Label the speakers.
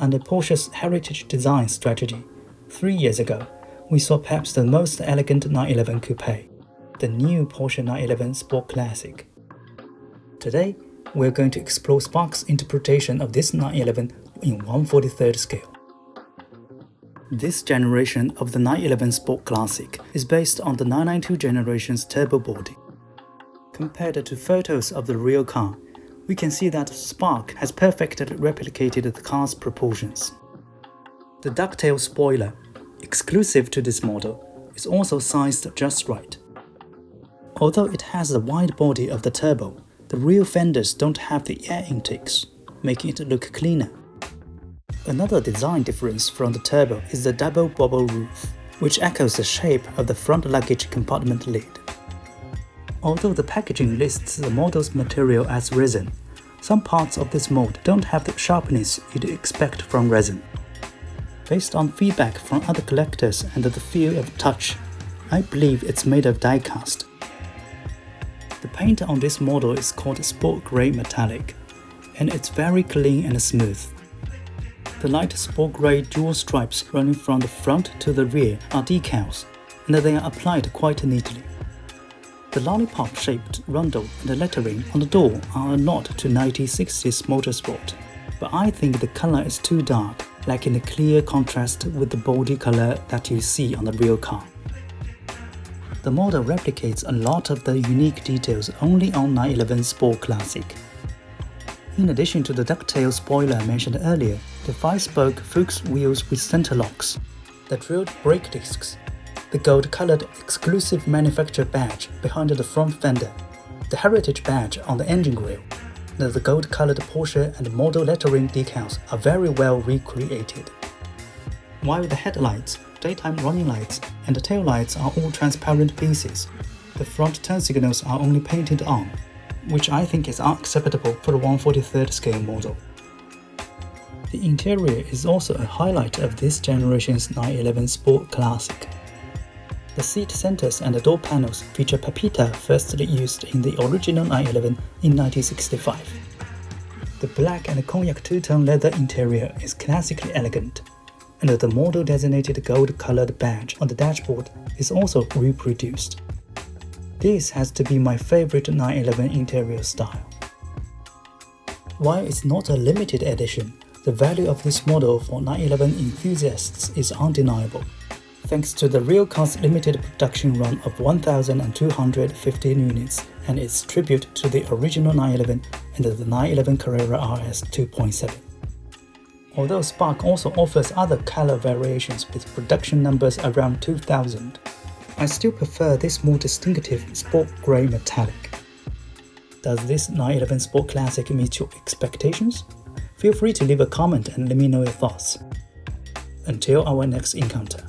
Speaker 1: Under Porsche's heritage design strategy, 3 years ago, we saw perhaps the most elegant 911 Coupe, the new Porsche 911 Sport Classic. Today, we're going to explore Spark's interpretation of this 911 in 1/43rd scale. This generation of the 911 Sport Classic is based on the 992 generation's turbo body. Compared to photos of the real car, we can see that Spark has perfectly replicated the car's proportions. The ducktail spoiler, exclusive to this model, is also sized just right. Although it has the wide body of the turbo, the rear fenders don't have the air intakes, making it look cleaner. Another design difference from the turbo is the double bubble roof, which echoes the shape of the front luggage compartment lid. Although the packaging lists the model's material as resin, some parts of this mold don't have the sharpness you'd expect from resin. Based on feedback from other collectors and the feel of touch, I believe it's made of diecast. The paint on this model is called Sport Grey Metallic, and it's very clean and smooth. The light Sport Grey dual stripes running from the front to the rear are decals, and they are applied quite neatly. The lollipop-shaped rundle and the lettering on the door are a nod to 1960s motorsport, but I think the color is too dark, lacking a clear contrast with the body color that you see on the real car. The model replicates a lot of the unique details only on 911 Sport Classic. In addition to the ducktail spoiler mentioned earlier, the 5-spoke Fuchs wheels with center locks, the drilled brake discs, the gold-colored exclusive manufacturer badge behind the front fender, the heritage badge on the engine grille, and the gold-colored Porsche and model lettering decals are very well recreated. While the headlights, daytime running lights, and the tail lights are all transparent pieces, the front turn signals are only painted on, which I think is unacceptable for a 1/43rd scale model. The interior is also a highlight of this generation's 911 Sport Classic. The seat centers and the door panels feature papita firstly used in the original 911 in 1965. The black and cognac two-tone leather interior is classically elegant, and the model-designated gold-colored badge on the dashboard is also reproduced. This has to be my favorite 911 interior style. While it's not a limited edition, the value of this model for 911 enthusiasts is undeniable, thanks to the real car's limited production run of 1,215 units and its tribute to the original 911 and the 911 Carrera RS 2.7. Although Spark also offers other color variations with production numbers around 2,000, I still prefer this more distinctive Sport Grey Metallic. Does this 911 Sport Classic meet your expectations? Feel free to leave a comment and let me know your thoughts. Until our next encounter.